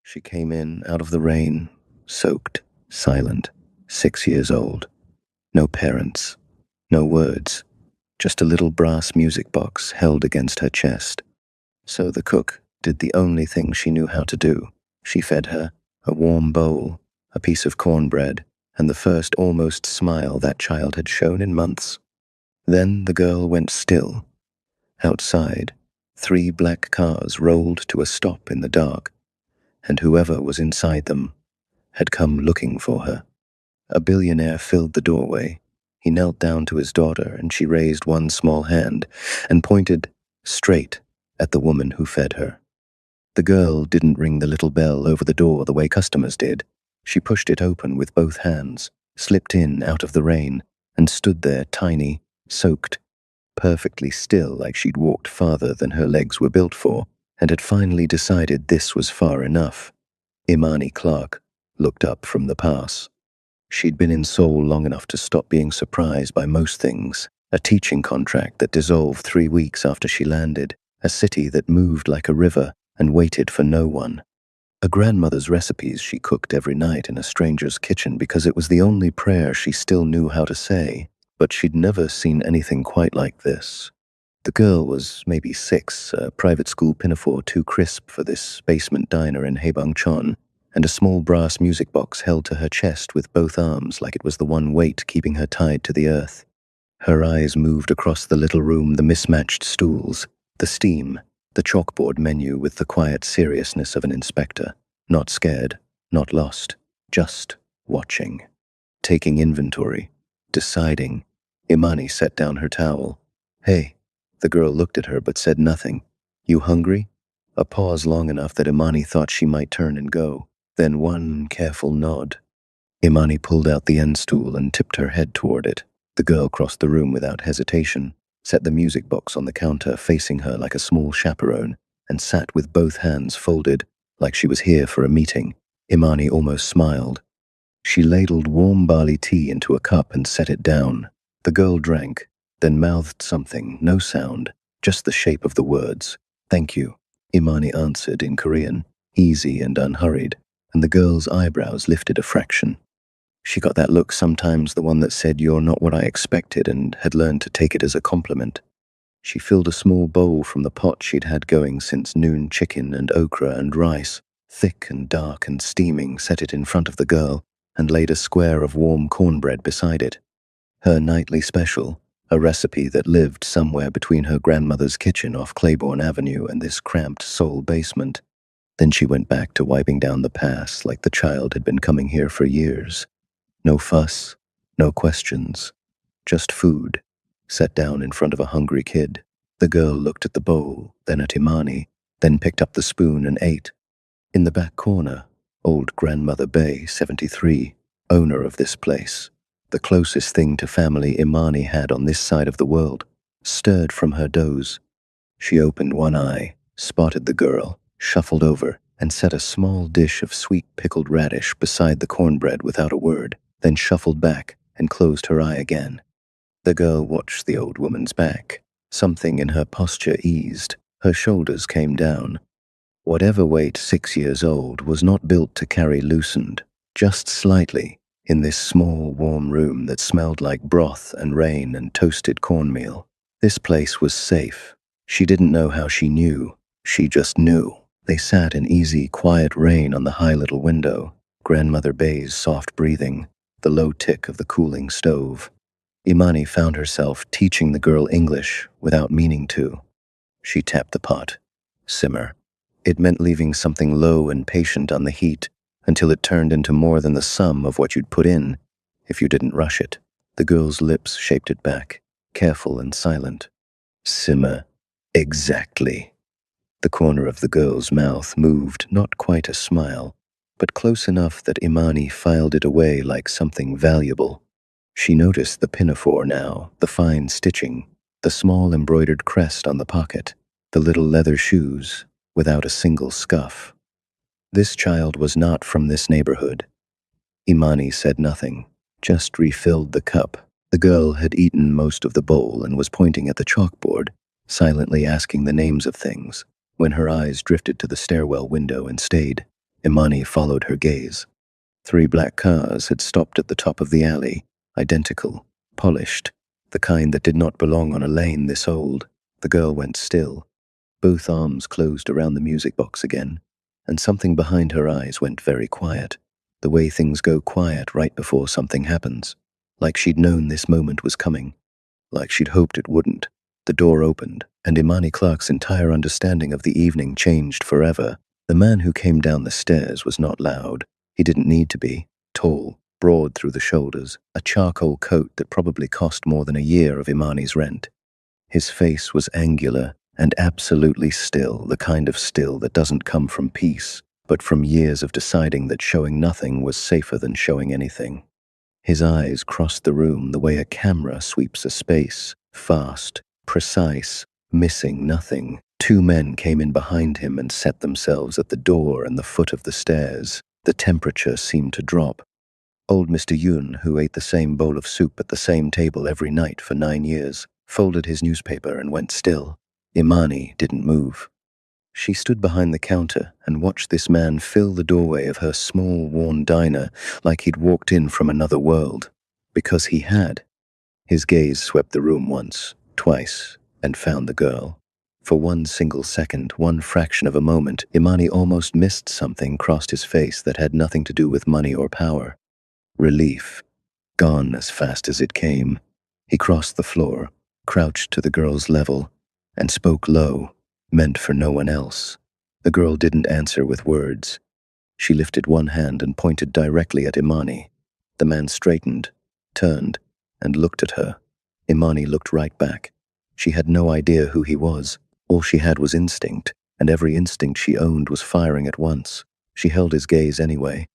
She came in out of the rain, soaked, silent, 6 years old. No parents, no words, just a little brass music box held against her chest. So the cook did the only thing she knew how to do. She fed her a warm bowl, a piece of cornbread, and the first almost smile that child had shown in months. Then the girl went still. Outside, 3 black cars rolled to a stop in the dark, and whoever was inside them had come looking for her. A billionaire filled the doorway. He knelt down to his daughter, and she raised one small hand and pointed straight at the woman who fed her. The girl didn't ring the little bell over the door the way customers did. She pushed it open with both hands, slipped in out of the rain, and stood there tiny, soaked, perfectly still like she'd walked farther than her legs were built for, and had finally decided this was far enough. Imani Clark looked up from the pass. She'd been in Seoul long enough to stop being surprised by most things. A teaching contract that dissolved 3 weeks after she landed, a city that moved like a river and waited for no one. A grandmother's recipes she cooked every night in a stranger's kitchen because it was the only prayer she still knew how to say, but she'd never seen anything quite like this. The girl was maybe 6, a private school pinafore too crisp for this basement diner in Haebangchon, and a small brass music box held to her chest with both arms like it was the one weight keeping her tied to the earth. Her eyes moved across the little room, the mismatched stools, the steam, the chalkboard menu with the quiet seriousness of an inspector. Not scared, not lost, just watching. Taking inventory, deciding. Imani set down her towel. "Hey." The girl looked at her but said nothing. "You hungry?" A pause long enough that Imani thought she might turn and go. Then one careful nod. Imani pulled out the end stool and tipped her head toward it. The girl crossed the room without hesitation, set the music box on the counter facing her like a small chaperone, and sat with both hands folded, like she was here for a meeting. Imani almost smiled. She ladled warm barley tea into a cup and set it down. The girl drank, then mouthed something, no sound, just the shape of the words. "Thank you," Imani answered in Korean, easy and unhurried, and the girl's eyebrows lifted a fraction. She got that look sometimes, the one that said, "You're not what I expected," and had learned to take it as a compliment. She filled a small bowl from the pot she'd had going since noon, chicken and okra and rice, thick and dark and steaming, set it in front of the girl, and laid a square of warm cornbread beside it. Her nightly special, a recipe that lived somewhere between her grandmother's kitchen off Claiborne Avenue and this cramped Seoul basement. Then she went back to wiping down the pass like the child had been coming here for years. No fuss, no questions, just food, set down in front of a hungry kid. The girl looked at the bowl, then at Imani, then picked up the spoon and ate. In the back corner, old Grandmother Bay, 73, owner of this place, the closest thing to family Imani had on this side of the world, stirred from her doze. She opened one eye, spotted the girl, shuffled over, and set a small dish of sweet pickled radish beside the cornbread without a word, then shuffled back and closed her eye again. The girl watched the old woman's back. Something in her posture eased. Her shoulders came down. Whatever weight 6 years old was not built to carry loosened, just slightly, in this small, warm room that smelled like broth and rain and toasted cornmeal. This place was safe. She didn't know how she knew. She just knew. They sat in easy, quiet rain on the high little window, Grandmother Bay's soft breathing, the low tick of the cooling stove. Imani found herself teaching the girl English without meaning to. She tapped the pot. Simmer. It meant leaving something low and patient on the heat until it turned into more than the sum of what you'd put in if you didn't rush it. The girl's lips shaped it back, careful and silent. Simmer. Exactly. The corner of the girl's mouth moved, not quite a smile, but close enough that Imani filed it away like something valuable. She noticed the pinafore now, the fine stitching, the small embroidered crest on the pocket, the little leather shoes, without a single scuff. This child was not from this neighborhood. Imani said nothing, just refilled the cup. The girl had eaten most of the bowl and was pointing at the chalkboard, silently asking the names of things, when her eyes drifted to the stairwell window and stayed. Imani followed her gaze. 3 black cars had stopped at the top of the alley, identical, polished, the kind that did not belong on a lane this old. The girl went still. Both arms closed around the music box again, and something behind her eyes went very quiet, the way things go quiet right before something happens, like she'd known this moment was coming, like she'd hoped it wouldn't. The door opened, and Imani Clark's entire understanding of the evening changed forever. The man who came down the stairs was not loud. He didn't need to be. Tall, broad through the shoulders, a charcoal coat that probably cost more than a year of Imani's rent. His face was angular and absolutely still, the kind of still that doesn't come from peace, but from years of deciding that showing nothing was safer than showing anything. His eyes crossed the room the way a camera sweeps a space, fast, precise, missing nothing. 2 men came in behind him and set themselves at the door and the foot of the stairs. The temperature seemed to drop. Old Mr. Yun, who ate the same bowl of soup at the same table every night for 9 years, folded his newspaper and went still. Imani didn't move. She stood behind the counter and watched this man fill the doorway of her small, worn diner like he'd walked in from another world. Because he had. His gaze swept the room once, twice, and found the girl. For one single second, one fraction of a moment, Imani almost missed something crossed his face that had nothing to do with money or power. Relief. Gone as fast as it came. He crossed the floor, crouched to the girl's level, and spoke low, meant for no one else. The girl didn't answer with words. She lifted one hand and pointed directly at Imani. The man straightened, turned, and looked at her. Imani looked right back. She had no idea who he was. All she had was instinct, and every instinct she owned was firing at once. She held his gaze anyway.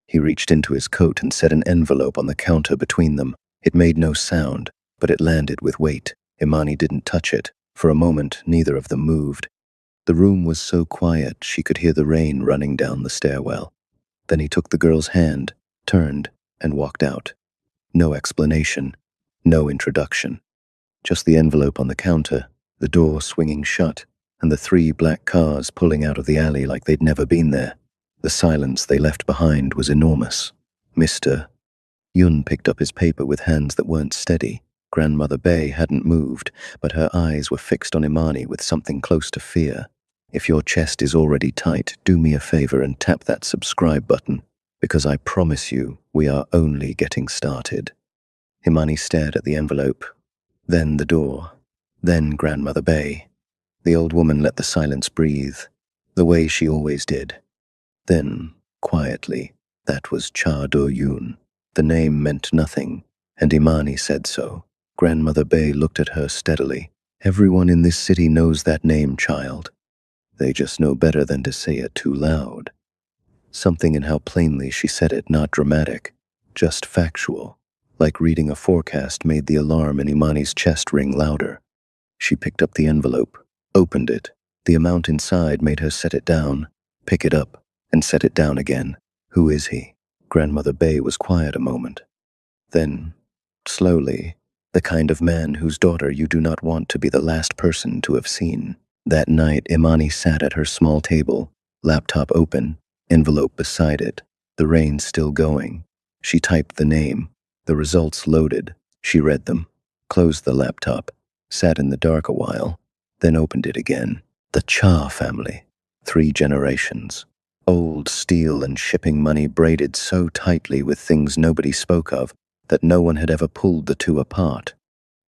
He reached into his coat and set an envelope on the counter between them. It made no sound, but it landed with weight. Imani didn't touch it. For a moment, neither of them moved. The room was so quiet she could hear the rain running down the stairwell. Then he took the girl's hand, turned, and walked out. No explanation, no introduction. Just the envelope on the counter, the door swinging shut, and the 3 black cars pulling out of the alley like they'd never been there. The silence they left behind was enormous. Mr. Yun picked up his paper with hands that weren't steady. Grandmother Bay hadn't moved, but her eyes were fixed on Imani with something close to fear. If your chest is already tight, do me a favor and tap that subscribe button, because I promise you, we are only getting started. Imani stared at the envelope, then the door, then Grandmother Bay. The old woman let the silence breathe, the way she always did. Then, quietly, that was Cha Do-yoon. The name meant nothing, and Imani said so. Grandmother Bay looked at her steadily. Everyone in this city knows that name, child. They just know better than to say it too loud. Something in how plainly she said it, not dramatic, just factual. Like reading a forecast made the alarm in Imani's chest ring louder. She picked up the envelope, opened it. The amount inside made her set it down, pick it up, and set it down again. Who is he? Grandmother Bay was quiet a moment. Then, slowly, the kind of man whose daughter you do not want to be the last person to have seen. That night, Imani sat at her small table, laptop open, envelope beside it, the rain still going. She typed the name. The results loaded. She read them, closed the laptop, sat in the dark a while, then opened it again. The Cha family. 3 generations. Old steel and shipping money braided so tightly with things nobody spoke of that no one had ever pulled the 2 apart.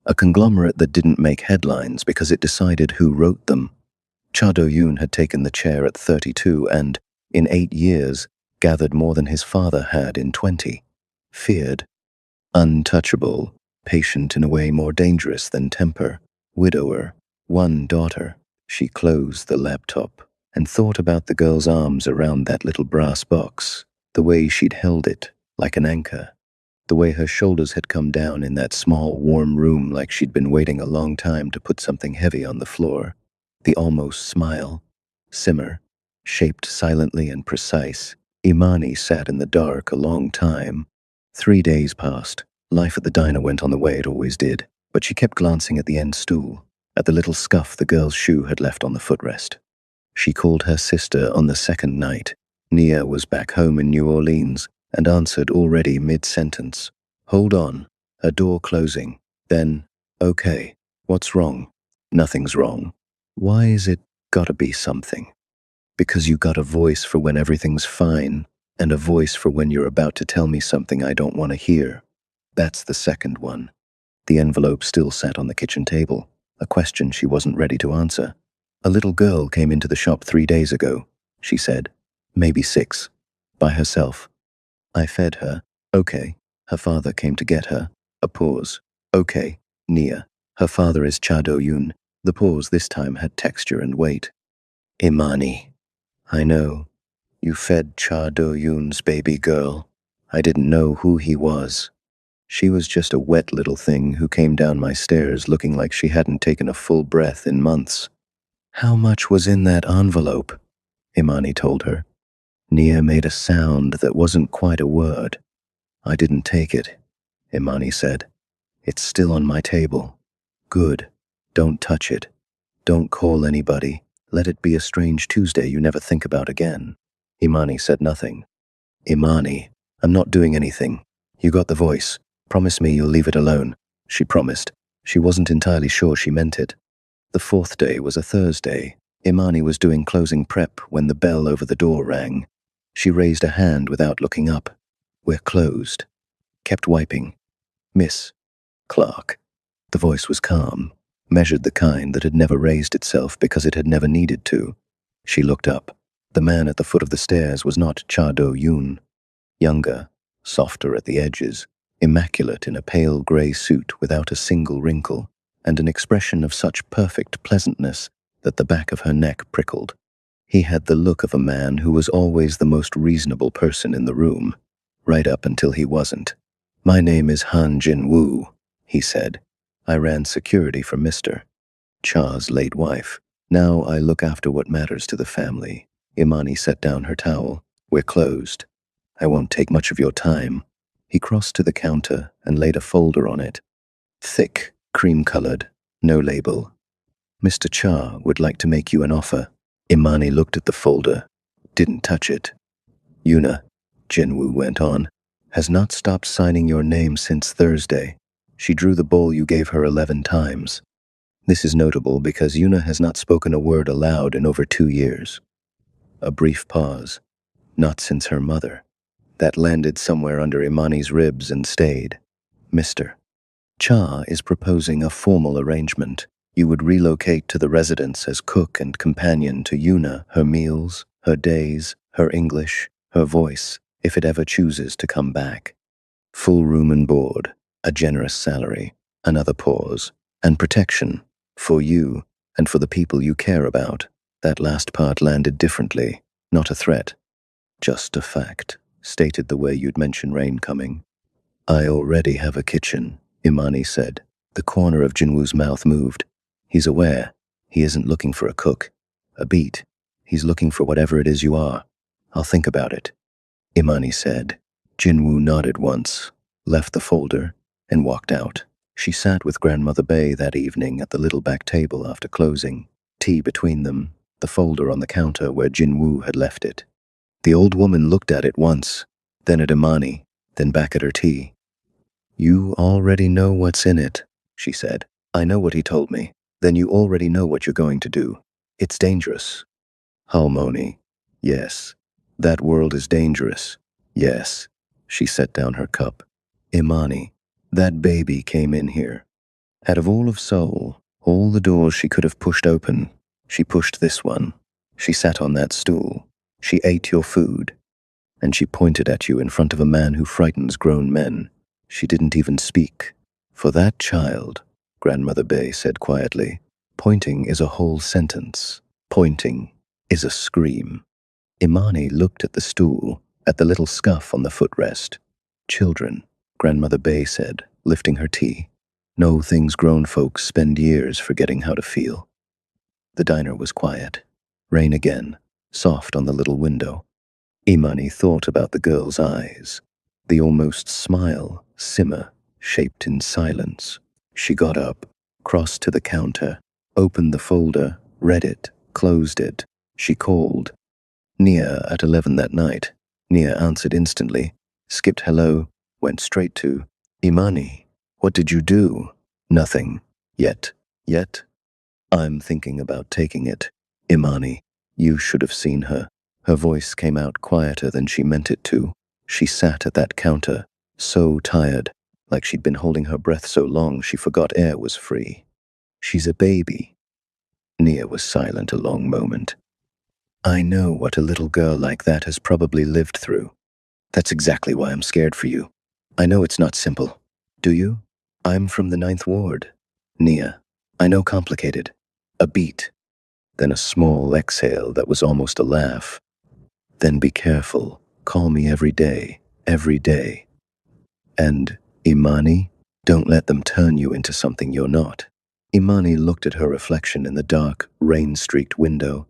A conglomerate that didn't make headlines because it decided who wrote them. Cha Do-yoon had taken the chair at 32 and, in 8 years, gathered more than his father had in 20. Feared. Untouchable. Patient in a way more dangerous than temper. Widower. 1 daughter. She closed the laptop and thought about the girl's arms around that little brass box, the way she'd held it, like an anchor, the way her shoulders had come down in that small, warm room like she'd been waiting a long time to put something heavy on the floor, the almost smile, simmer, shaped silently and precise. Imani sat in the dark a long time. 3 days passed. Life at the diner went on the way it always did, but she kept glancing at the end stool, at the little scuff the girl's shoe had left on the footrest. She called her sister on the second night. Nia was back home in New Orleans and answered already mid-sentence. Hold on. A door closing. Then, okay. What's wrong? Nothing's wrong. Why is it gotta be something? Because you got a voice for when everything's fine, and a voice for when you're about to tell me something I don't want to hear. That's the second one. The envelope still sat on the kitchen table, a question she wasn't ready to answer. A little girl came into the shop 3 days ago, she said. Maybe 6. By herself. I fed her. Okay. Her father came to get her. A pause. Okay. Nia. Her father is Cha Do-yoon. The pause this time had texture and weight. Imani. I know. You fed Cha Do-yoon's baby girl. I didn't know who he was. She was just a wet little thing who came down my stairs looking like she hadn't taken a full breath in months. How much was in that envelope? Imani told her. Nia made a sound that wasn't quite a word. I didn't take it, Imani said. It's still on my table. Good. Don't touch it. Don't call anybody. Let it be a strange Tuesday you never think about again. Imani said nothing. Imani, I'm not doing anything. You got the voice. Promise me you'll leave it alone. She promised. She wasn't entirely sure she meant it. The 4th day was a Thursday. Imani was doing closing prep when the bell over the door rang. She raised a hand without looking up. We're closed. Kept wiping. Miss Clark. The voice was calm, measured the kind that had never raised itself because it had never needed to. She looked up. The man at the foot of the stairs was not Cha Do-yoon. Younger, softer at the edges, immaculate in a pale grey suit without a single wrinkle, and an expression of such perfect pleasantness that the back of her neck prickled. He had the look of a man who was always the most reasonable person in the room, right up until he wasn't. My name is Han Jin-woo, he said. I ran security for Mr. Cha's late wife. Now I look after what matters to the family. Imani set down her towel. We're closed. I won't take much of your time. He crossed to the counter and laid a folder on it. Thick, cream-colored, no label. Mr. Cha would like to make you an offer. Imani looked at the folder, didn't touch it. Yuna, Jinwoo went on, has not stopped signing your name since Thursday. She drew the bowl you gave her 11 times. This is notable because Yuna has not spoken a word aloud in over 2 years. A brief pause. Not since her mother. That landed somewhere under Imani's ribs and stayed. Mr. Cha is proposing a formal arrangement. You would relocate to the residence as cook and companion to Yuna, her meals, her days, her English, her voice, if it ever chooses to come back. Full room and board, a generous salary, another pause, and protection, for you and for the people you care about. That last part landed differently, not a threat, just a fact, stated the way you'd mention rain coming. I already have a kitchen, Imani said. The corner of Jinwoo's mouth moved. He's aware. He isn't looking for a cook, a beat. He's looking for whatever it is you are. I'll think about it, Imani said. Jinwoo nodded once, left the folder, and walked out. She sat with Grandmother Bay that evening at the little back table after closing, tea between them, the folder on the counter where Jinwoo had left it. The old woman looked at it once, then at Imani, then back at her tea. You already know what's in it, she said. I know what he told me. Then you already know what you're going to do. It's dangerous. Harmony. Yes. That world is dangerous. Yes. She set down her cup. Imani. That baby came in here. Out of all of Seoul, all the doors she could have pushed open, she pushed this one. She sat on that stool. She ate your food. And she pointed at you in front of a man who frightens grown men. She didn't even speak. For that child, Grandmother Bay said quietly, pointing is a whole sentence. Pointing is a scream. Imani looked at the stool, at the little scuff on the footrest. Children, Grandmother Bay said, lifting her tea. Know things grown folks spend years forgetting how to feel. The diner was quiet. Rain again, soft on the little window. Imani thought about the girl's eyes, the almost smile, simmer, shaped in silence. She got up, crossed to the counter, opened the folder, read it, closed it. She called. Nia at 11 that night. Nia answered instantly, skipped hello, went straight to, Imani, what did you do? Nothing. Yet. Yet? I'm thinking about taking it. Imani, you should have seen her. Her voice came out quieter than she meant it to. She sat at that counter, so tired, like she'd been holding her breath so long she forgot air was free. She's a baby. Nia was silent a long moment. I know what a little girl like that has probably lived through. That's exactly why I'm scared for you. I know it's not simple. Do you? I'm from the Ninth Ward. Nia, I know complicated. A beat. Then a small exhale that was almost a laugh. Then be careful. Call me every day. Every day. And, Imani, don't let them turn you into something you're not. Imani looked at her reflection in the dark, rain-streaked window,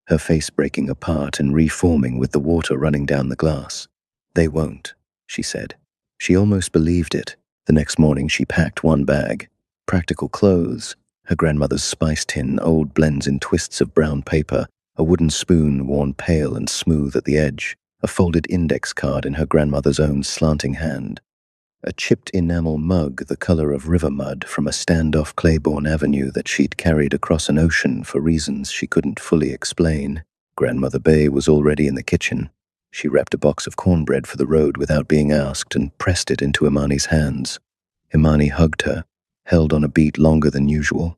her face breaking apart and reforming with the water running down the glass. They won't, she said. She almost believed it. The next morning she packed one bag. Practical clothes, her grandmother's spice tin, old blends in twists of brown paper, a wooden spoon worn pale and smooth at the edge, a folded index card in her grandmother's own slanting hand. A chipped enamel mug the color of river mud from a standoff Claiborne Avenue that she'd carried across an ocean for reasons she couldn't fully explain. Grandmother Bay was already in the kitchen. She wrapped a box of cornbread for the road without being asked and pressed it into Imani's hands. Imani hugged her, held on a beat longer than usual.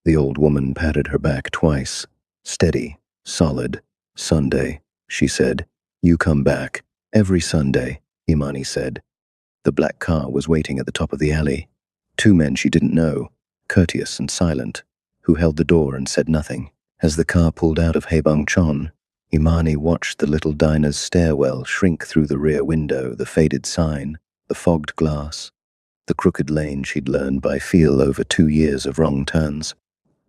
The old woman patted her back twice. Steady, solid. Sunday, she said. You come back. Every Sunday, Imani said. The black car was waiting at the top of the alley. Two men she didn't know, courteous and silent, who held the door and said nothing. As the car pulled out of Haebangchon, Imani watched the little diner's stairwell shrink through the rear window, the faded sign, the fogged glass, the crooked lane she'd learned by feel over 2 years of wrong turns.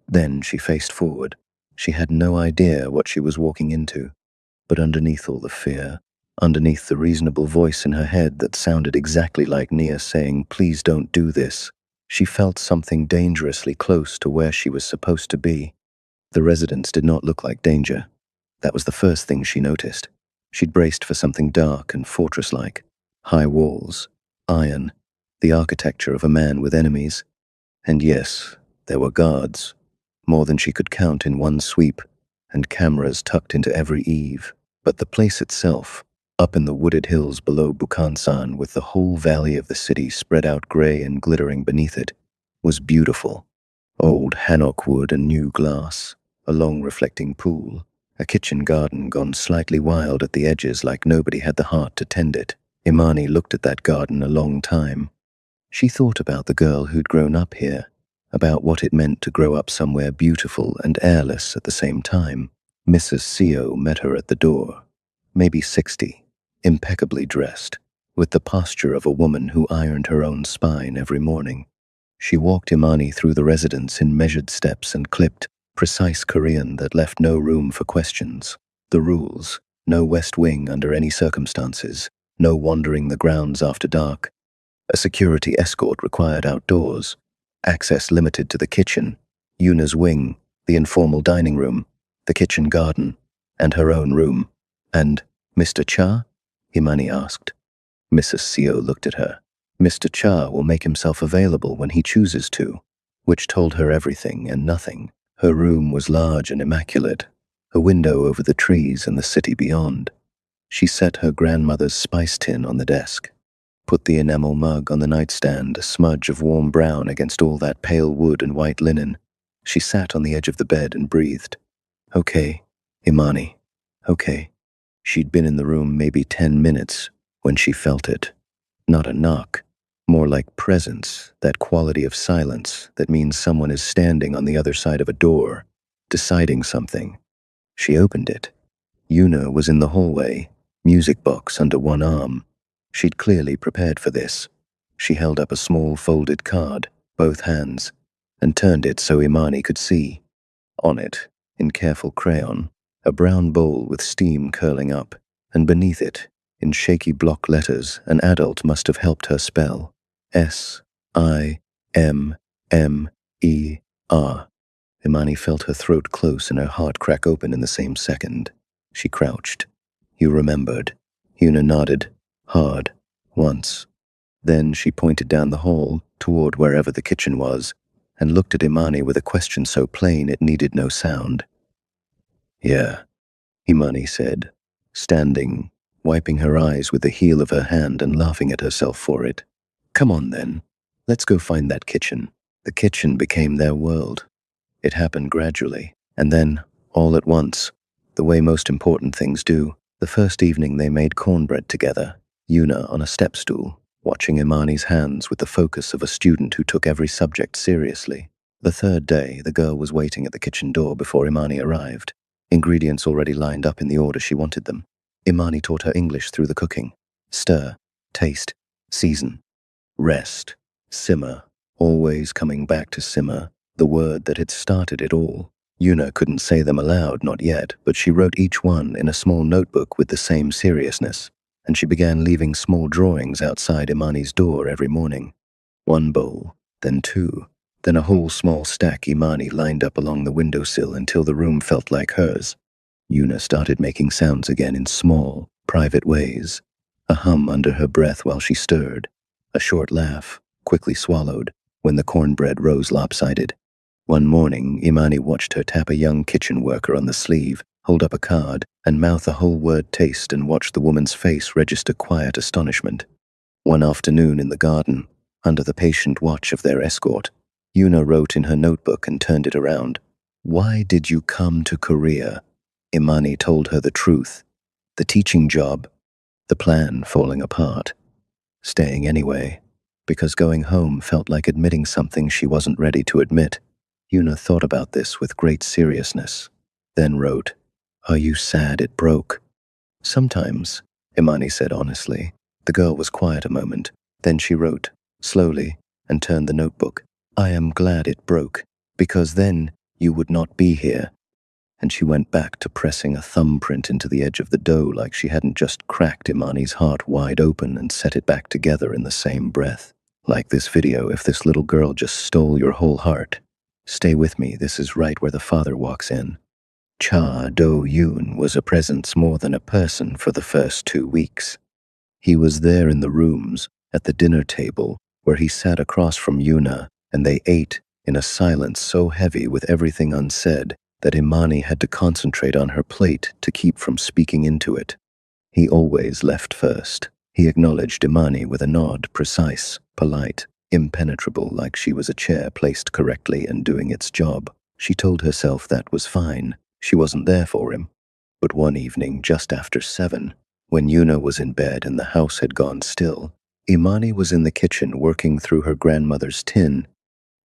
Then she faced forward. She had no idea what she was walking into, but underneath all the fear, underneath the reasonable voice in her head that sounded exactly like Nia saying, please don't do this, she felt something dangerously close to where she was supposed to be. The residence did not look like danger. That was the first thing she noticed. She'd braced for something dark and fortress-like. High walls, iron, the architecture of a man with enemies. And yes, there were guards, more than she could count in one sweep, and cameras tucked into every eave. But the place itself, up in the wooded hills below Bukhansan, with the whole valley of the city spread out gray and glittering beneath it, was beautiful. Old hanok wood and new glass, a long reflecting pool, a kitchen garden gone slightly wild at the edges like nobody had the heart to tend it. Imani looked at that garden a long time. She thought about the girl who'd grown up here, about what it meant to grow up somewhere beautiful and airless at the same time. Mrs. Seo met her at the door, maybe 60, impeccably dressed, with the posture of a woman who ironed her own spine every morning. She walked Imani through the residence in measured steps and clipped, precise Korean that left no room for questions. The rules: no West Wing under any circumstances, no wandering the grounds after dark, a security escort required outdoors, access limited to the kitchen, Yuna's wing, the informal dining room, the kitchen garden, and her own room. And Mr. Cha? Imani asked. Mrs. Seo looked at her. Mr. Cha will make himself available when he chooses to, which told her everything and nothing. Her room was large and immaculate, a window over the trees and the city beyond. She set her grandmother's spice tin on the desk, put the enamel mug on the nightstand, a smudge of warm brown against all that pale wood and white linen. She sat on the edge of the bed and breathed. Okay, Imani, okay. She'd been in the room maybe 10 minutes when she felt it. Not a knock, more like presence, that quality of silence that means someone is standing on the other side of a door, deciding something. She opened it. Yuna was in the hallway, music box under one arm. She'd clearly prepared for this. She held up a small folded card, both hands, and turned it so Imani could see. On it, in careful crayon, a brown bowl with steam curling up, and beneath it, in shaky block letters an adult must have helped her spell, S-I-M-M-E-R. Imani felt her throat close and her heart crack open in the same second. She crouched. You remembered. Yuna nodded. Hard. Once. Then she pointed down the hall, toward wherever the kitchen was, and looked at Imani with a question so plain it needed no sound. Yeah, Imani said, standing, wiping her eyes with the heel of her hand and laughing at herself for it. Come on then. Let's go find that kitchen. The kitchen became their world. It happened gradually, and then, all at once, the way most important things do. The first evening they made cornbread together, Yuna on a step stool, watching Imani's hands with the focus of a student who took every subject seriously. The third day, the girl was waiting at the kitchen door before Imani arrived, ingredients already lined up in the order she wanted them. Imani taught her English through the cooking. Stir, taste, season, rest, simmer, always coming back to simmer, the word that had started it all. Yuna couldn't say them aloud, not yet, but she wrote each one in a small notebook with the same seriousness, and she began leaving small drawings outside Imani's door every morning. One bowl, then two, then a whole small stack Imani lined up along the windowsill until the room felt like hers. Yuna started making sounds again in small, private ways, a hum under her breath while she stirred, a short laugh, quickly swallowed, when the cornbread rose lopsided. One morning, Imani watched her tap a young kitchen worker on the sleeve, hold up a card, and mouth a whole word taste and watch the woman's face register quiet astonishment. One afternoon in the garden, under the patient watch of their escort, Yuna wrote in her notebook and turned it around. Why did you come to Korea? Imani told her the truth. The teaching job, the plan falling apart. Staying anyway, because going home felt like admitting something she wasn't ready to admit. Yuna thought about this with great seriousness, then wrote, Are you sad it broke? Sometimes, Imani said honestly. The girl was quiet a moment. Then she wrote, slowly, and turned the notebook. I am glad it broke, because then you would not be here. And she went back to pressing a thumbprint into the edge of the dough like she hadn't just cracked Imani's heart wide open and set it back together in the same breath. Like this video, if this little girl just stole your whole heart. Stay with me, this is right where the father walks in. Cha Do-yoon was a presence more than a person for the first 2 weeks. He was there in the rooms, at the dinner table, where he sat across from Yuna, and they ate in a silence so heavy with everything unsaid that Imani had to concentrate on her plate to keep from speaking into it. He always left first. He acknowledged Imani with a nod, precise, polite, impenetrable, like she was a chair placed correctly and doing its job. She told herself that was fine. She wasn't there for him. But one evening, just after 7, when Yuna was in bed and the house had gone still, Imani was in the kitchen working through her grandmother's tin,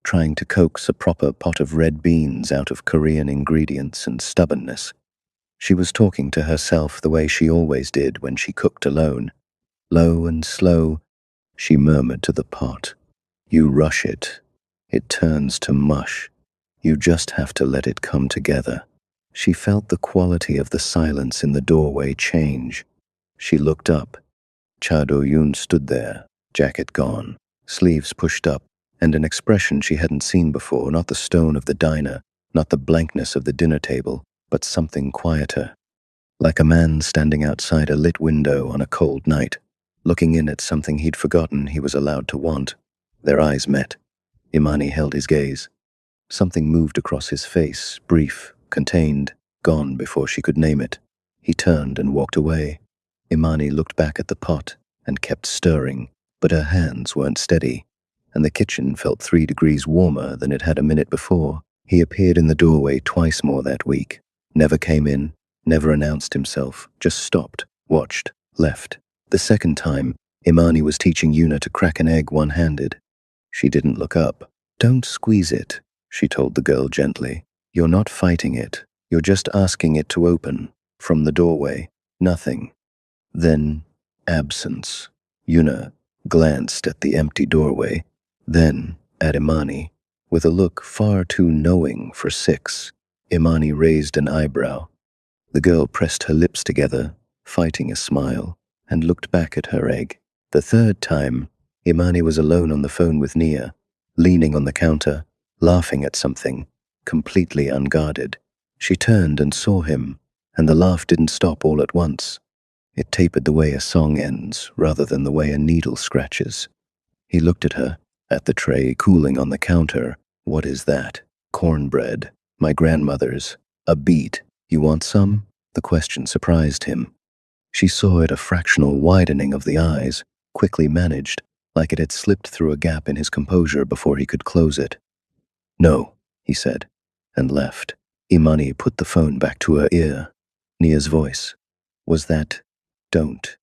trying to coax a proper pot of red beans out of Korean ingredients and stubbornness. She was talking to herself the way she always did when she cooked alone. Low and slow, she murmured to the pot. You rush it. It turns to mush. You just have to let it come together. She felt the quality of the silence in the doorway change. She looked up. Cha Do-yoon stood there, jacket gone, sleeves pushed up, and an expression she hadn't seen before, not the stone of the diner, not the blankness of the dinner table, but something quieter. Like a man standing outside a lit window on a cold night, looking in at something he'd forgotten he was allowed to want. Their eyes met. Imani held his gaze. Something moved across his face, brief, contained, gone before she could name it. He turned and walked away. Imani looked back at the pot and kept stirring, but her hands weren't steady, and the kitchen felt 3 degrees warmer than it had a minute before. He appeared in the doorway twice more that week. Never came in, never announced himself, just stopped, watched, left. The second time, Imani was teaching Yuna to crack an egg one-handed. She didn't look up. Don't squeeze it, she told the girl gently. You're not fighting it. You're just asking it to open. From the doorway. Nothing. Then, absence. Yuna glanced at the empty doorway, then at Imani. With a look far too knowing for 6, Imani raised an eyebrow. The girl pressed her lips together, fighting a smile, and looked back at her egg. The third time, Imani was alone on the phone with Nia, leaning on the counter, laughing at something, completely unguarded. She turned and saw him, And the laugh didn't stop all at once. It tapered the way a song ends, rather than the way a needle scratches. He looked at her, at the tray cooling on the counter. What is that? Cornbread. My grandmother's. A beet. You want some? The question surprised him. She saw it, a fractional widening of the eyes, quickly managed, like it had slipped through a gap in his composure before he could close it. No, he said, and left. Imani put the phone back to her ear. Nia's voice. Was that, don't?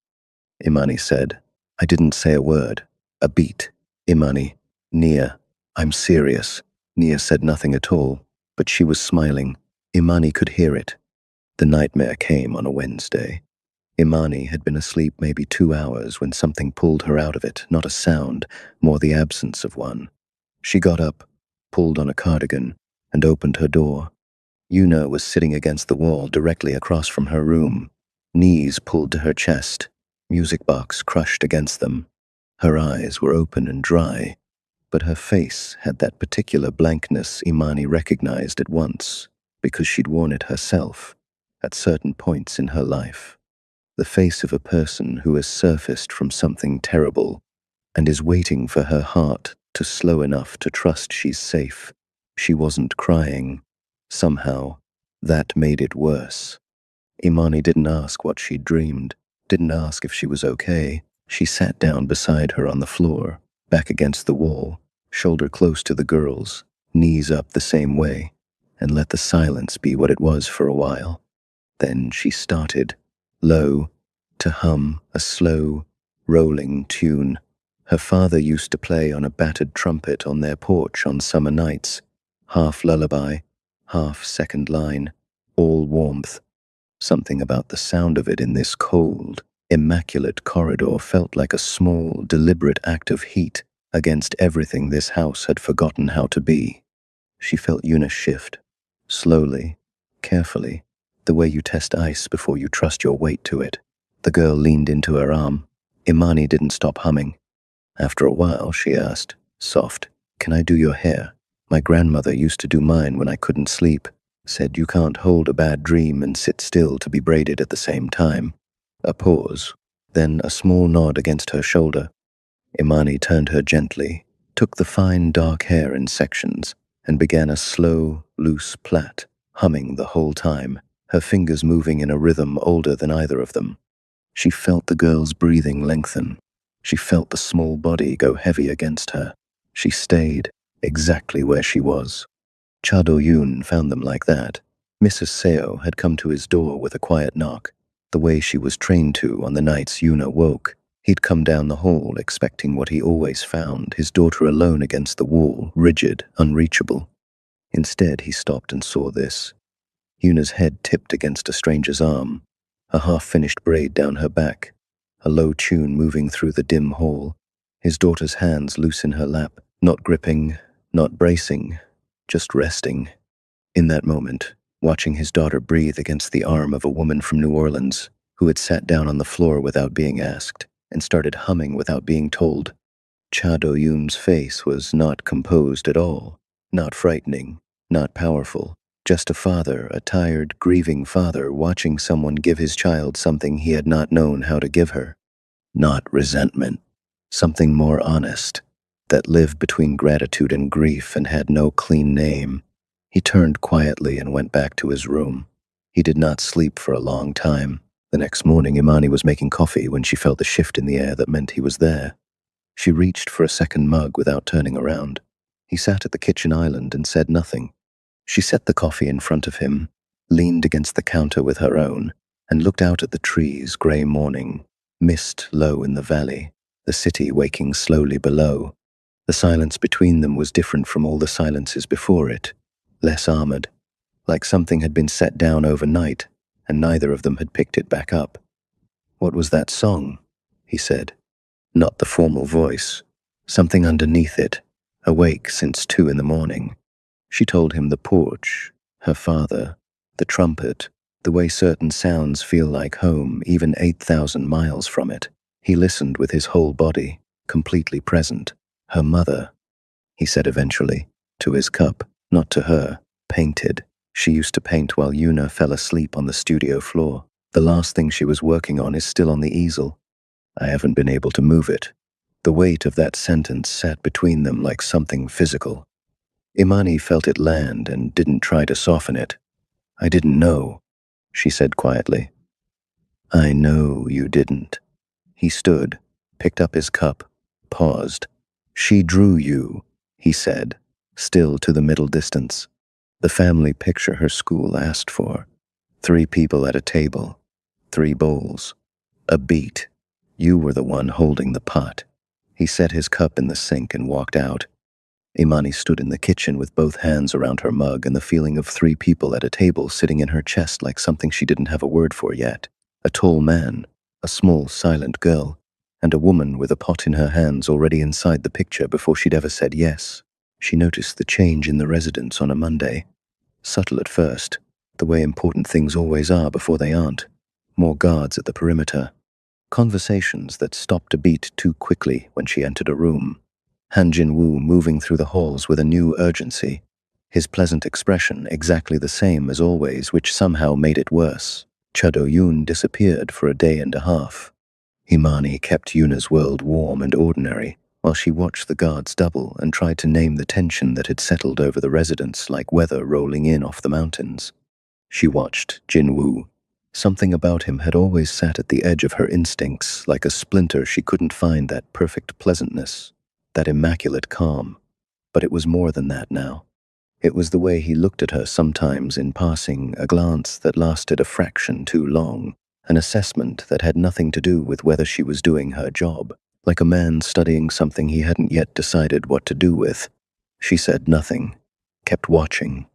Imani said. I didn't say a word. A beat. Imani. Nia. I'm serious. Nia said nothing at all, but she was smiling. Imani could hear it. The nightmare came on a Wednesday. Imani had been asleep maybe 2 hours when something pulled her out of it, not a sound, more the absence of one. She got up, pulled on a cardigan, and opened her door. Yuna was sitting against the wall directly across from her room, knees pulled to her chest, music box crushed against them. Her eyes were open and dry, but her face had that particular blankness Imani recognized at once, because she'd worn it herself at certain points in her life. The face of a person who has surfaced from something terrible and is waiting for her heart to slow enough to trust she's safe. She wasn't crying. Somehow, that made it worse. Imani didn't ask what she'd dreamed, didn't ask if she was okay. She sat down beside her on the floor, back against the wall, shoulder close to the girl's, knees up the same way, and let the silence be what it was for a while. Then she started, low, to hum a slow, rolling tune her father used to play on a battered trumpet on their porch on summer nights, half lullaby, half second line, all warmth. Something about the sound of it in this cold, immaculate corridor felt like a small, deliberate act of heat against everything this house had forgotten how to be. She felt Yuna shift, slowly, carefully, the way you test ice before you trust your weight to it. The girl leaned into her arm. Imani didn't stop humming. After a while, she asked, soft, can I do your hair? My grandmother used to do mine when I couldn't sleep. Said you can't hold a bad dream and sit still to be braided at the same time. A pause, then a small nod against her shoulder. Imani turned her gently, took the fine dark hair in sections, and began a slow, loose plait, humming the whole time, her fingers moving in a rhythm older than either of them. She felt the girl's breathing lengthen. She felt the small body go heavy against her. She stayed exactly where she was. Cha Do-yoon found them like that. Mrs. Seo had come to his door with a quiet knock, the way she was trained to on the nights Yuna woke. He'd come down the hall expecting what he always found, his daughter alone against the wall, rigid, unreachable. Instead, he stopped and saw this. Yuna's head tipped against a stranger's arm, a half-finished braid down her back, a low tune moving through the dim hall, his daughter's hands loose in her lap, not gripping, not bracing, just resting. In that moment, watching his daughter breathe against the arm of a woman from New Orleans who had sat down on the floor without being asked and started humming without being told. Cha Do-yoon's face was not composed at all, not frightening, not powerful. Just a father, a tired, grieving father, watching someone give his child something he had not known how to give her. Not resentment. Something more honest, that lived between gratitude and grief and had no clean name. He turned quietly and went back to his room. He did not sleep for a long time. The next morning, Imani was making coffee when she felt the shift in the air that meant he was there. She reached for a second mug without turning around. He sat at the kitchen island and said nothing. She set the coffee in front of him, leaned against the counter with her own, and looked out at the trees, gray morning, mist low in the valley, the city waking slowly below. The silence between them was different from all the silences before it, less armored, like something had been set down overnight, and neither of them had picked it back up. What was that song? He said. Not the formal voice, something underneath it, awake since 2 in the morning. She told him the porch, her father, the trumpet, the way certain sounds feel like home even 8,000 miles from it. He listened with his whole body, completely present. Her mother, he said eventually, to his cup, not to her, painted. She used to paint while Yuna fell asleep on the studio floor. The last thing she was working on is still on the easel. I haven't been able to move it. The weight of that sentence sat between them like something physical. Imani felt it land and didn't try to soften it. I didn't know, she said quietly. I know you didn't. He stood, picked up his cup, paused. She drew you, he said, still to the middle distance. The family picture her school asked for. 3 people at a table, 3 bowls, a beat. You were the one holding the pot. He set his cup in the sink and walked out. Imani stood in the kitchen with both hands around her mug and the feeling of 3 people at a table sitting in her chest like something she didn't have a word for yet. A tall man, a small, silent girl, and a woman with a pot in her hands already inside the picture before she'd ever said yes. She noticed the change in the residence on a Monday. Subtle at first, the way important things always are before they aren't. More guards at the perimeter. Conversations that stopped a beat too quickly when she entered a room. Han Jin-woo moving through the halls with a new urgency. His pleasant expression exactly the same as always, which somehow made it worse. Cha Do-yoon disappeared for a day and a half. Imani kept Yuna's world warm and ordinary, while she watched the guards double and tried to name the tension that had settled over the residence like weather rolling in off the mountains. She watched Jin-woo. Something about him had always sat at the edge of her instincts, like a splinter. She couldn't find that perfect pleasantness, that immaculate calm. But it was more than that now. It was the way he looked at her sometimes in passing, a glance that lasted a fraction too long, an assessment that had nothing to do with whether she was doing her job, like a man studying something he hadn't yet decided what to do with. She said nothing, kept watching.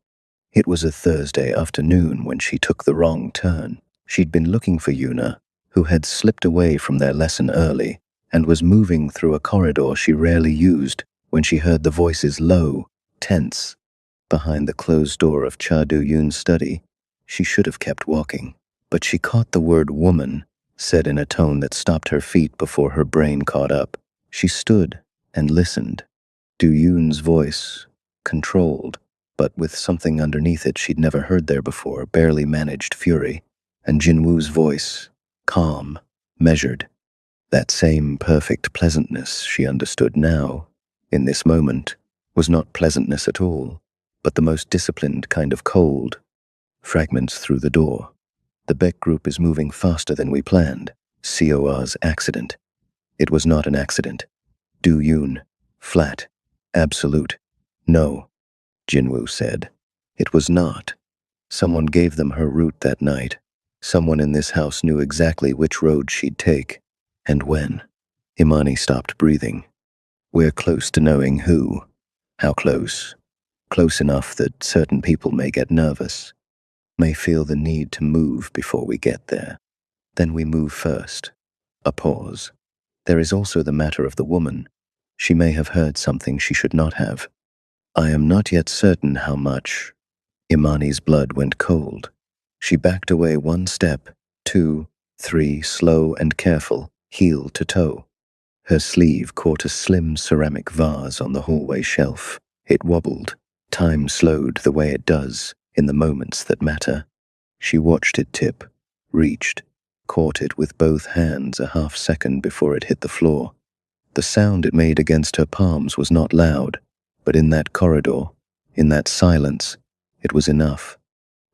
It was a Thursday afternoon when she took the wrong turn. She'd been looking for Yuna, who had slipped away from their lesson early, and was moving through a corridor she rarely used when she heard the voices low, tense, behind the closed door of Cha Do-yoon's study. She should have kept walking, but she caught the word woman, said in a tone that stopped her feet before her brain caught up. She stood and listened. Do-yoon's voice, controlled, but with something underneath it she'd never heard there before, barely managed fury. And Jin-woo's voice, calm, measured. That same perfect pleasantness she understood now, in this moment, was not pleasantness at all, but the most disciplined kind of cold. Fragments through the door. The Beck group is moving faster than we planned. COR's accident. It was not an accident. Do-yoon. Flat. Absolute. No, Jin-woo said. It was not. Someone gave them her route that night. Someone in this house knew exactly which road she'd take, and when. Imani stopped breathing. We're close to knowing who. How close? Close enough that certain people may get nervous, may feel the need to move before we get there. Then we move first. A pause. There is also the matter of the woman. She may have heard something she should not have. I am not yet certain how much. Imani's blood went cold. She backed away 1 step, 2, 3, slow and careful, heel to toe. Her sleeve caught a slim ceramic vase on the hallway shelf. It wobbled. Time slowed the way it does in the moments that matter. She watched it tip, reached, caught it with both hands a half second before it hit the floor. The sound it made against her palms was not loud, but in that corridor, in that silence, it was enough.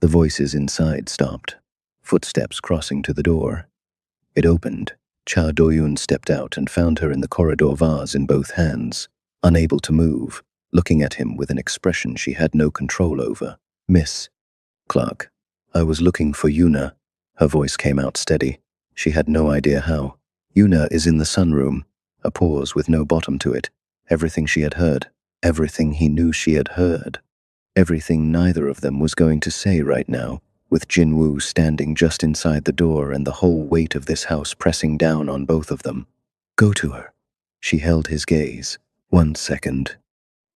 The voices inside stopped. Footsteps crossing to the door. It opened. Cha Do-yoon stepped out and found her in the corridor, vase in both hands, unable to move, looking at him with an expression she had no control over. Miss Clark, I was looking for Yuna. Her voice came out steady. She had no idea how. Yuna is in the sunroom. A pause with no bottom to it. Everything she had heard. Everything he knew she had heard. Everything neither of them was going to say right now, with Jin-woo standing just inside the door and the whole weight of this house pressing down on both of them. Go to her. She held his gaze. 1 second.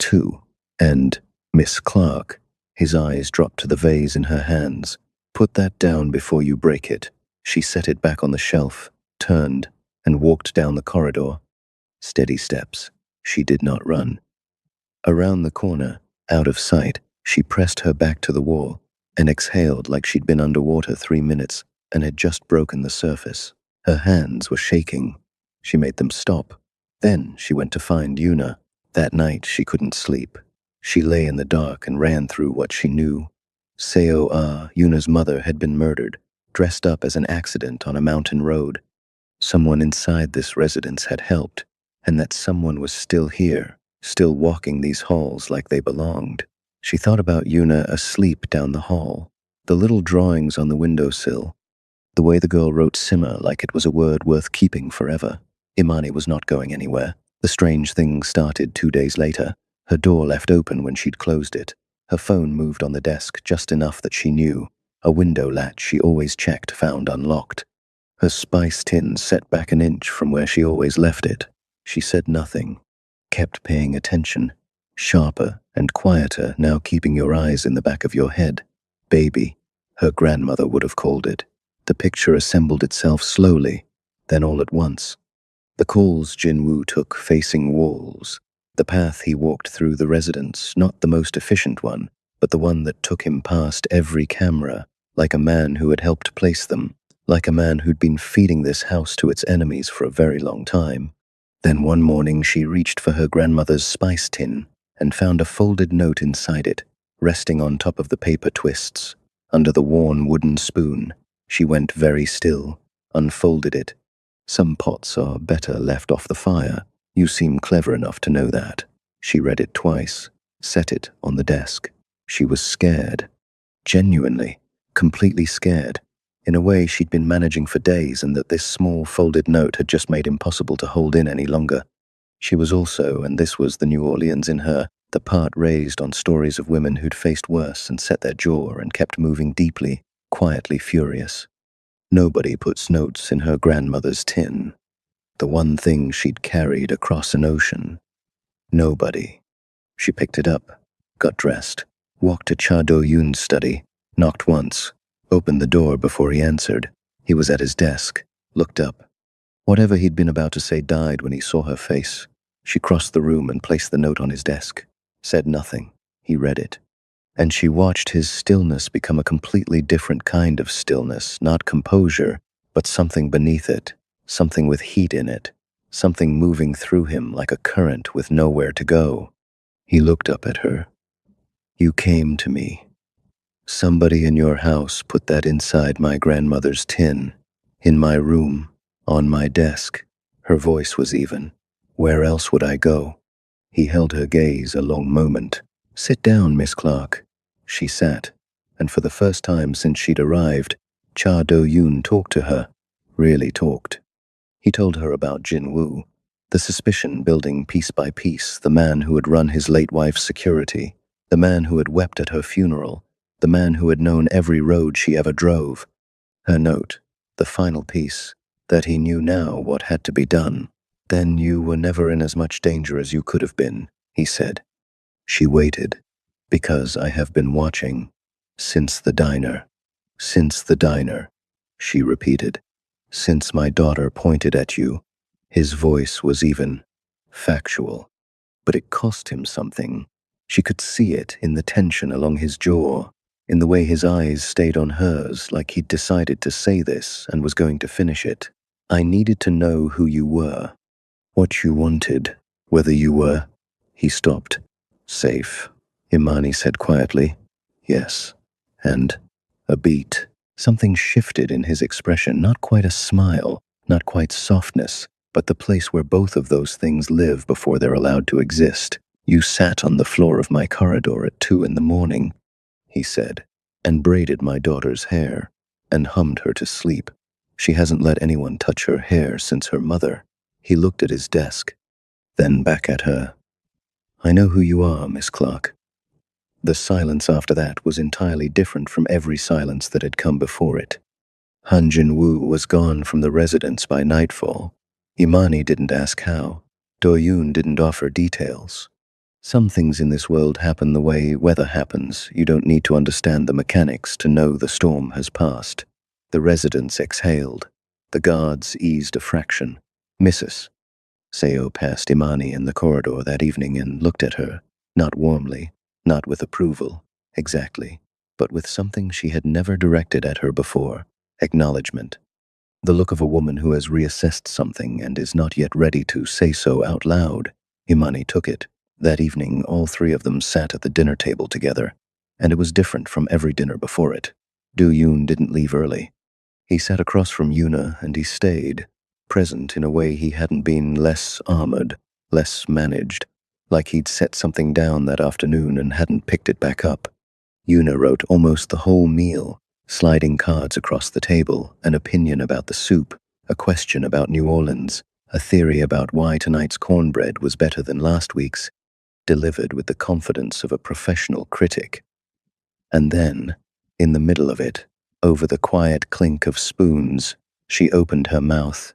2. And, Miss Clark. His eyes dropped to the vase in her hands. Put that down before you break it. She set it back on the shelf, turned, and walked down the corridor. Steady steps. She did not run. Around the corner, out of sight, she pressed her back to the wall. and exhaled like she'd been underwater 3 minutes and had just broken the surface. Her hands were shaking. She made them stop. Then she went to find Yuna. That night she couldn't sleep. She lay in the dark and ran through what she knew. Seo Yuna's mother, had been murdered, dressed up as an accident on a mountain road. Someone inside this residence had helped, and that someone was still here, still walking these halls like they belonged. She thought about Yuna asleep down the hall, the little drawings on the windowsill, the way the girl wrote Simmer like it was a word worth keeping forever. Imani was not going anywhere. The strange thing started 2 days later. Her door left open when she'd closed it. Her phone moved on the desk just enough that she knew. A window latch she always checked found unlocked. Her spice tin set back an inch from where she always left it. She said nothing, kept paying attention, sharper and quieter, now keeping your eyes in the back of your head. Baby, her grandmother would have called it. The picture assembled itself slowly, then all at once. The calls Jinwoo took facing walls. The path he walked through the residence, not the most efficient one, but the one that took him past every camera, like a man who had helped place them, like a man who'd been feeding this house to its enemies for a very long time. Then one morning she reached for her grandmother's spice tin and found a folded note inside it, resting on top of the paper twists. Under the worn wooden spoon, she went very still, unfolded it. Some pots are better left off the fire. You seem clever enough to know that. She read it twice, set it on the desk. She was scared. Genuinely, completely scared. In a way she'd been managing for days, and that this small folded note had just made impossible to hold in any longer. She was also, and this was the New Orleans in her, the part raised on stories of women who'd faced worse and set their jaw and kept moving deeply, quietly furious. Nobody puts notes in her grandmother's tin, the one thing she'd carried across an ocean. Nobody. She picked it up, got dressed, walked to Cha Do-yoon's study, knocked once, opened the door before he answered. He was at his desk, looked up. Whatever he'd been about to say died when he saw her face. She crossed the room and placed the note on his desk, said nothing. He read it. And she watched his stillness become a completely different kind of stillness, not composure, but something beneath it, something with heat in it, something moving through him like a current with nowhere to go. He looked up at her. You came to me. Somebody in your house put that inside my grandmother's tin, in my room, on my desk. Her voice was even. Where else would I go? He held her gaze a long moment. Sit down, Miss Clark. She sat, and for the first time since she'd arrived, Cha Do-yoon talked to her, really talked. He told her about Jinwoo, the suspicion building piece by piece, the man who had run his late wife's security, the man who had wept at her funeral, the man who had known every road she ever drove. Her note, the final piece, that he knew now what had to be done. Then you were never in as much danger as you could have been, he said. She waited, because I have been watching. Since the diner. Since the diner, she repeated. Since my daughter pointed at you. His voice was even, factual. But it cost him something. She could see it in the tension along his jaw, in the way his eyes stayed on hers, like he'd decided to say this and was going to finish it. I needed to know who you were, what you wanted, whether you were. He stopped. Safe, Imani said quietly. Yes. And a beat. Something shifted in his expression, not quite a smile, not quite softness, but the place where both of those things live before they're allowed to exist. You sat on the floor of my corridor at 2 a.m, he said, and braided my daughter's hair, and hummed her to sleep. She hasn't let anyone touch her hair since her mother. He looked at his desk, then back at her. I know who you are, Miss Clark. The silence after that was entirely different from every silence that had come before it. Han Jin-woo was gone from the residence by nightfall. Imani didn't ask how. Do-yoon didn't offer details. Some things in this world happen the way weather happens. You don't need to understand the mechanics to know the storm has passed. The residents exhaled. The guards eased a fraction. Mrs. Seo passed Imani in the corridor that evening and looked at her, not warmly, not with approval, exactly, but with something she had never directed at her before: acknowledgement. The look of a woman who has reassessed something and is not yet ready to say so out loud. Imani took it. That evening, all three of them sat at the dinner table together, and it was different from every dinner before it. Do-yoon didn't leave early. He sat across from Yuna, and he stayed, present in a way he hadn't been, less armored, less managed, like he'd set something down that afternoon and hadn't picked it back up. Yuna wrote almost the whole meal, sliding cards across the table, an opinion about the soup, a question about New Orleans, a theory about why tonight's cornbread was better than last week's, delivered with the confidence of a professional critic. And then, in the middle of it, over the quiet clink of spoons, she opened her mouth,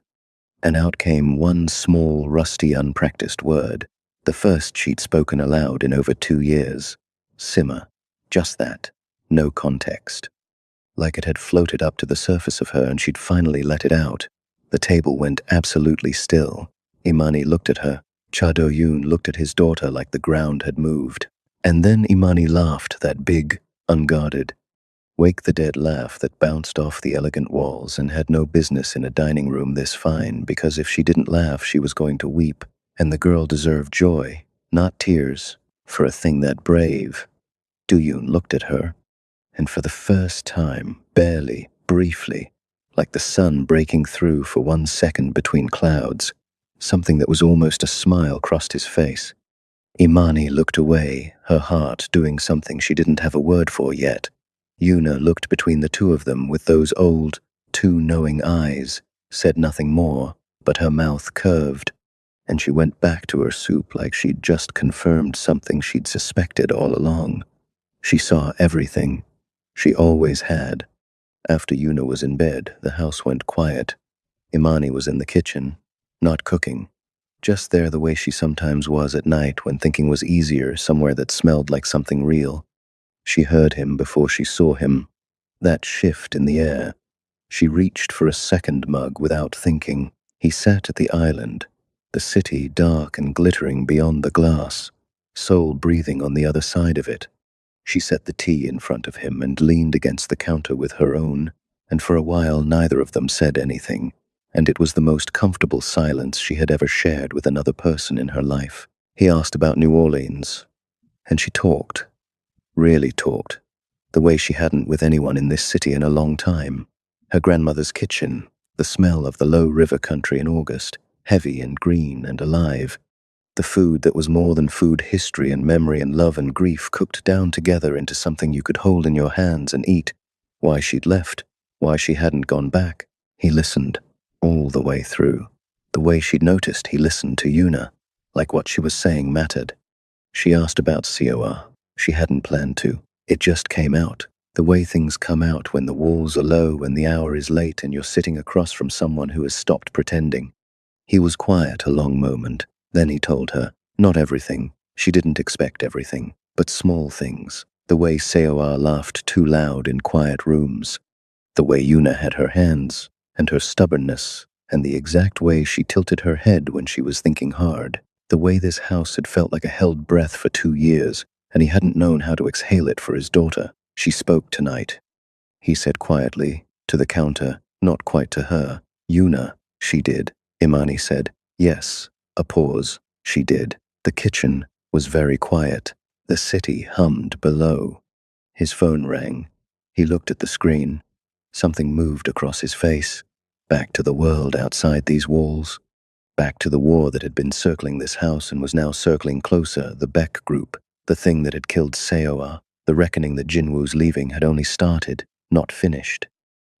and out came one small, rusty, unpracticed word, the first she'd spoken aloud in over 2 years. Simmer. Just that. No context. Like it had floated up to the surface of her and she'd finally let it out. The table went absolutely still. Imani looked at her. Cha Do-yoon looked at his daughter like the ground had moved. And then Imani laughed, that big, unguarded, wake-the-dead laugh that bounced off the elegant walls and had no business in a dining room this fine, because if she didn't laugh she was going to weep, and the girl deserved joy, not tears, for a thing that brave. Do-yoon looked at her, and for the first time, barely, briefly, like the sun breaking through for 1 second between clouds, something that was almost a smile crossed his face. Imani looked away, her heart doing something she didn't have a word for yet. Yuna looked between the two of them with those old, too knowing eyes, said nothing more, but her mouth curved, and she went back to her soup like she'd just confirmed something she'd suspected all along. She saw everything. She always had. After Yuna was in bed, the house went quiet. Imani was in the kitchen, not cooking, just there the way she sometimes was at night when thinking was easier, somewhere that smelled like something real. She heard him before she saw him. That shift in the air. She reached for a second mug without thinking. He sat at the island, the city dark and glittering beyond the glass, soul breathing on the other side of it. She set the tea in front of him and leaned against the counter with her own, and for a while neither of them said anything, and it was the most comfortable silence she had ever shared with another person in her life. He asked about New Orleans, and she talked, really talked, the way she hadn't with anyone in this city in a long time. Her grandmother's kitchen, the smell of the low river country in August, heavy and green and alive. The food that was more than food, history and memory and love and grief cooked down together into something you could hold in your hands and eat. Why she'd left, why she hadn't gone back. He listened, all the way through. The way she'd noticed he listened to Yuna, like what she was saying mattered. She asked about COR. She hadn't planned to. It just came out. The way things come out when the walls are low and the hour is late and you're sitting across from someone who has stopped pretending. He was quiet a long moment. Then he told her, not everything. She didn't expect everything, but small things. The way Seoa laughed too loud in quiet rooms. The way Yuna had her hands, and her stubbornness, and the exact way she tilted her head when she was thinking hard. The way this house had felt like a held breath for 2 years, and he hadn't known how to exhale it for his daughter. She spoke tonight, he said quietly, to the counter, not quite to her. Yuna, she did. Imani said, yes. A pause. She did. The kitchen was very quiet. The city hummed below. His phone rang. He looked at the screen. Something moved across his face. Back to the world outside these walls. Back to the war that had been circling this house and was now circling closer, the Beck group, the thing that had killed Seoa. The reckoning that Jinwoo's leaving had only started, not finished.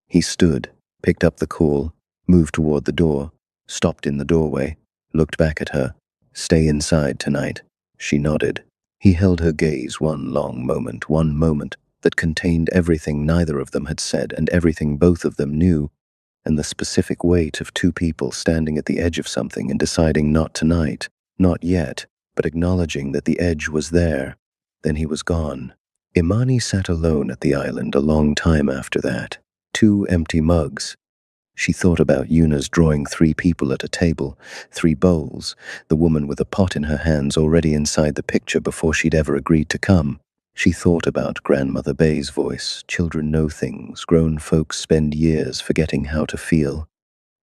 He stood, picked up the call, moved toward the door, stopped in the doorway, looked back at her. Stay inside tonight. She nodded. He held her gaze one long moment, one moment that contained everything neither of them had said and everything both of them knew, and the specific weight of 2 people standing at the edge of something and deciding not tonight, not yet, but acknowledging that the edge was there. Then he was gone. Imani sat alone at the island a long time after that. 2 empty mugs. She thought about Yuna's drawing 3 people at a table, 3 bowls, the woman with a pot in her hands already inside the picture before she'd ever agreed to come. She thought about Grandmother Bay's voice. Children know things, grown folks spend years forgetting how to feel.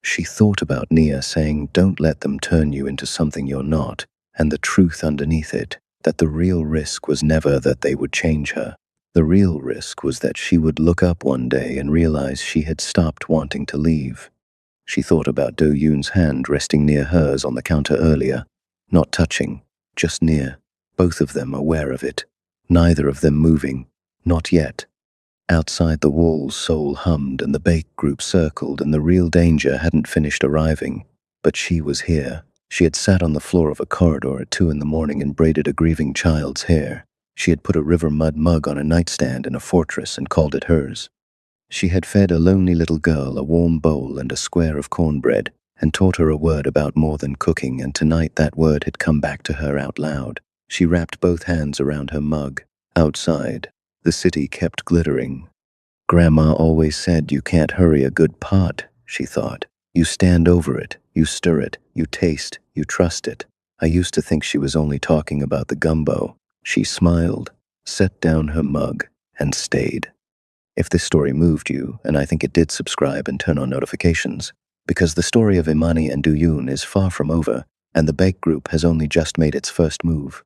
She thought about Nia saying, "Don't let them turn you into something you're not," and the truth underneath it, that the real risk was never that they would change her. The real risk was that she would look up one day and realize she had stopped wanting to leave. She thought about Do Yoon's hand resting near hers on the counter earlier, not touching, just near, both of them aware of it, neither of them moving, not yet. Outside the walls, Seoul hummed and the bake group circled, and the real danger hadn't finished arriving. But she was here. She had sat on the floor of a corridor at 2 in the morning and braided a grieving child's hair. She had put a river mud mug on a nightstand in a fortress and called it hers. She had fed a lonely little girl a warm bowl and a square of cornbread, and taught her a word about more than cooking, and tonight that word had come back to her out loud. She wrapped both hands around her mug. Outside, the city kept glittering. Grandma always said you can't hurry a good pot, she thought. You stand over it, you stir it, you taste, you trust it. I used to think she was only talking about the gumbo. She smiled, set down her mug, and stayed. If this story moved you, and I think it did, subscribe and turn on notifications, because the story of Imani and Do-yoon is far from over, and the bake group has only just made its first move.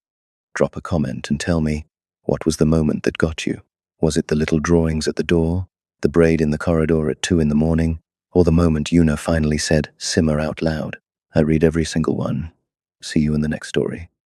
Drop a comment and tell me, what was the moment that got you? Was it the little drawings at the door, the braid in the corridor at 2 in the morning, or the moment Yuna finally said, "Simmer" out loud? I read every single one. See you in the next story.